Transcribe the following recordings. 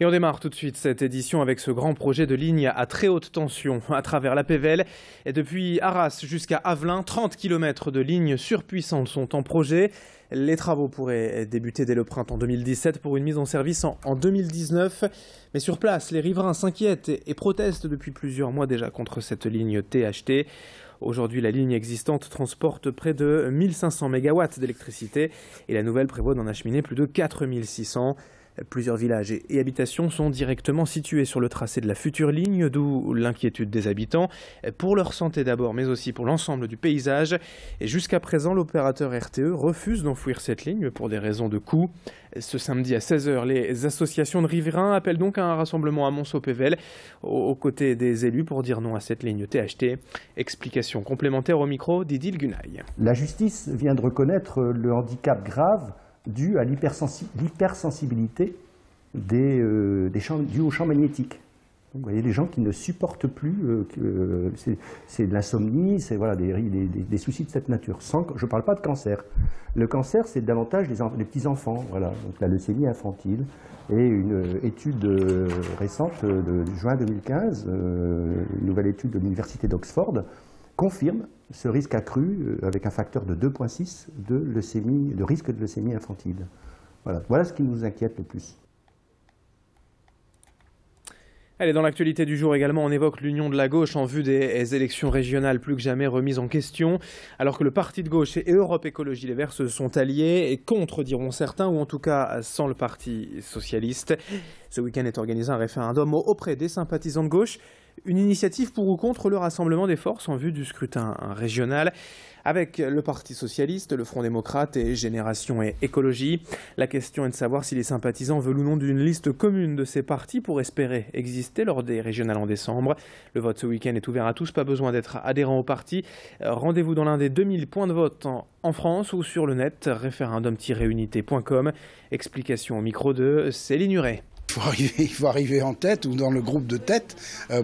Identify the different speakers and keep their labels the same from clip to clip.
Speaker 1: Et on démarre tout de suite cette édition avec ce grand projet de ligne à très haute tension à travers la Pévèle. Et depuis Arras jusqu'à Avelin, 30 km de lignes surpuissantes sont en projet. Les travaux pourraient débuter dès le printemps 2017 pour une mise en service en 2019. Mais sur place, les riverains s'inquiètent et protestent depuis plusieurs mois déjà contre cette ligne THT. Aujourd'hui, la ligne existante transporte près de 1500 MW d'électricité et la nouvelle prévoit d'en acheminer plus de 4600. Plusieurs villages et habitations sont directement situés sur le tracé de la future ligne, d'où l'inquiétude des habitants, pour leur santé d'abord, mais aussi pour l'ensemble du paysage. Et jusqu'à présent, l'opérateur RTE refuse d'enfouir cette ligne pour des raisons de coût. Ce samedi à 16h, les associations de riverains appellent donc à un rassemblement à Monceau-Pévèle, aux côtés des élus, pour dire non à cette ligne THT. Explication complémentaire au micro d'Idil Gunaï.
Speaker 2: La justice vient de reconnaître le handicap grave dû à l'hypersensibilité dû aux champs magnétiques. Donc, vous voyez, les gens qui ne supportent plus, c'est de l'insomnie, c'est voilà, des soucis de cette nature. Je ne parle pas de cancer. Le cancer, c'est davantage les petits-enfants. Voilà. Donc, la leucémie infantile. Et une étude récente de juin 2015, une nouvelle étude de l'université d'Oxford, confirme ce risque accru avec un facteur de 2,6 de risque de leucémie infantile. Voilà ce qui nous inquiète le plus.
Speaker 1: Allez, dans l'actualité du jour également, on évoque l'union de la gauche en vue des élections régionales plus que jamais remises en question, alors que le parti de gauche et Europe Écologie Les Verts se sont alliés et contre, diront certains, ou en tout cas sans le parti socialiste. Ce week-end est organisé un référendum auprès des sympathisants de gauche. Une initiative pour ou contre le rassemblement des forces en vue du scrutin régional avec le Parti Socialiste, le Front démocrate et Génération et Écologie. La question est de savoir si les sympathisants veulent ou non d'une liste commune de ces partis pour espérer exister lors des régionales en décembre. Le vote ce week-end est ouvert à tous, pas besoin d'être adhérent au parti. Rendez-vous dans l'un des 2000 points de vote en France ou sur le net, référendum-unité.com. Explication au micro de Céline Huret.
Speaker 3: Il faut arriver en tête ou dans le groupe de tête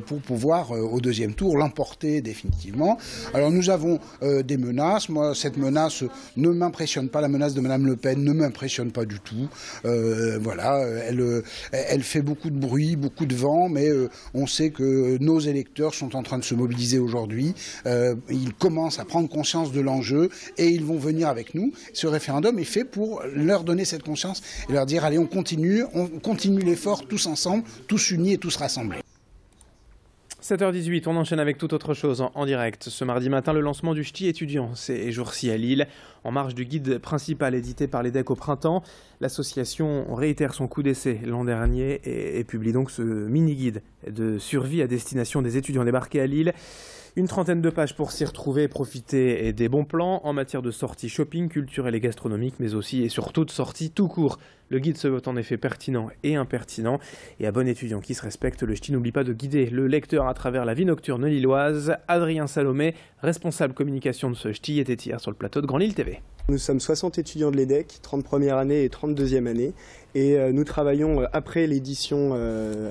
Speaker 3: pour pouvoir au deuxième tour l'emporter définitivement. Alors nous avons des menaces. Moi, cette menace ne m'impressionne pas. La menace de Madame Le Pen ne m'impressionne pas du tout. Voilà, elle fait beaucoup de bruit, beaucoup de vent, mais on sait que nos électeurs sont en train de se mobiliser aujourd'hui. Ils commencent à prendre conscience de l'enjeu et ils vont venir avec nous. Ce référendum est fait pour leur donner cette conscience et leur dire allez, on continue l'effort tous ensemble, tous unis et tous rassemblés.
Speaker 1: 7h18, on enchaîne avec toute autre chose en direct. Ce mardi matin, le lancement du ch'ti étudiant, ces jours-ci à Lille. En marge du guide principal édité par l'EDEC au printemps, l'association réitère son coup d'essai l'an dernier et publie donc ce mini-guide de survie à destination des étudiants débarqués à Lille. Une trentaine de pages pour s'y retrouver et profiter des bons plans en matière de sorties shopping, culturelles et gastronomiques, mais aussi et surtout de sorties tout court. Le guide se veut en effet pertinent et impertinent. Et à bon étudiant qui se respecte, le ch'ti n'oublie pas de guider le lecteur à travers la vie nocturne lilloise. Adrien Salomé, responsable communication de ce ch'ti, était hier sur le plateau de Grand Lille TV.
Speaker 4: Nous sommes 60 étudiants de l'EDEC, 30 première année et 30 deuxième année. Et nous travaillons après l'édition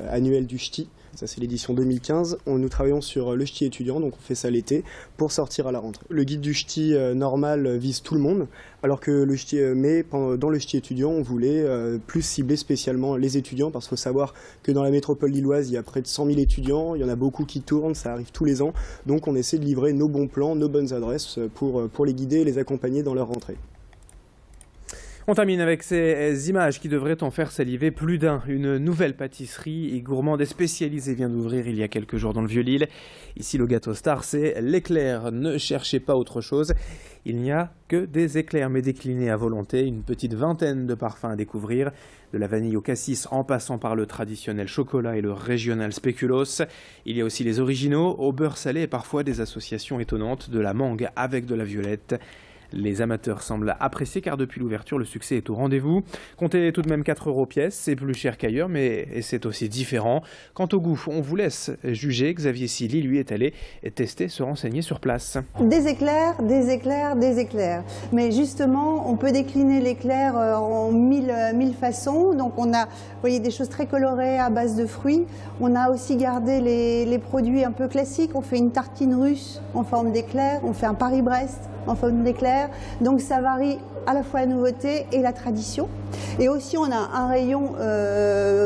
Speaker 4: annuelle du ch'ti. Ça c'est l'édition 2015, nous travaillons sur le ch'ti étudiant, donc on fait ça l'été, pour sortir à la rentrée. Le guide du ch'ti normal vise tout le monde, alors que le ch'ti, dans le ch'ti étudiant, on voulait plus cibler spécialement les étudiants, parce qu'il faut savoir que dans la métropole lilloise, il y a près de 100 000 étudiants, il y en a beaucoup qui tournent, ça arrive tous les ans, donc on essaie de livrer nos bons plans, nos bonnes adresses pour les guider et les accompagner dans leur rentrée.
Speaker 1: On termine avec ces images qui devraient en faire saliver plus d'un. Une nouvelle pâtisserie et gourmande et spécialisée vient d'ouvrir il y a quelques jours dans le Vieux-Lille. Ici, le gâteau star, c'est l'éclair. Ne cherchez pas autre chose. Il n'y a que des éclairs, mais déclinés à volonté. Une petite vingtaine de parfums à découvrir. De la vanille au cassis, en passant par le traditionnel chocolat et le régional spéculoos. Il y a aussi les originaux, au beurre salé et parfois des associations étonnantes. De la mangue avec de la violette. Les amateurs semblent apprécier car depuis l'ouverture, le succès est au rendez-vous. Comptez tout de même 4 € pièce, c'est plus cher qu'ailleurs, mais c'est aussi différent. Quant au goût, on vous laisse juger. Xavier Silly, lui, est allé tester, se renseigner sur place.
Speaker 5: Des éclairs, des éclairs, des éclairs. Mais justement, on peut décliner l'éclair en mille façons. Donc on a, vous voyez, des choses très colorées à base de fruits. On a aussi gardé les produits un peu classiques. On fait une tartine russe en forme d'éclair, on fait un Paris-Brest en forme d'éclair. Donc ça varie à la fois la nouveauté et la tradition. Et aussi on a un rayon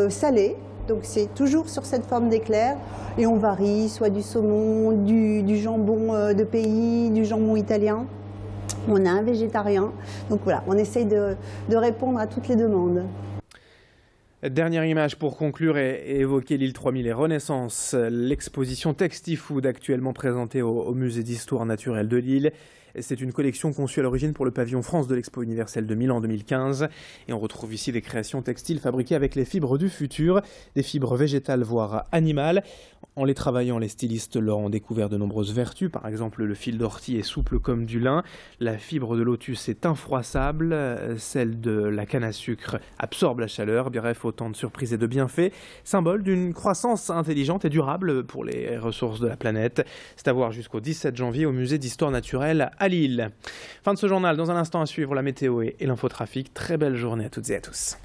Speaker 5: salé Donc c'est toujours sur cette forme d'éclair et on varie soit du saumon, du jambon de pays, du jambon italien. On a un végétarien. Donc voilà, on essaye de répondre à toutes les demandes.
Speaker 1: Dernière image pour conclure et évoquer l'île 3000 et Renaissance. L'exposition Textifood actuellement présentée au Musée d'Histoire Naturelle de Lille. C'est une collection conçue à l'origine pour le pavillon France de l'Expo universelle de Milan 2015. Et on retrouve ici des créations textiles fabriquées avec les fibres du futur, des fibres végétales voire animales. En les travaillant, les stylistes leur ont découvert de nombreuses vertus. Par exemple, le fil d'ortie est souple comme du lin. La fibre de lotus est infroissable. Celle de la canne à sucre absorbe la chaleur. Bref, autant de surprises et de bienfaits. Symbole d'une croissance intelligente et durable pour les ressources de la planète. C'est à voir jusqu'au 17 janvier au Musée d'Histoire Naturelle à Lille. Fin de ce journal. Dans un instant à suivre la météo et l'infotrafic. Très belle journée à toutes et à tous.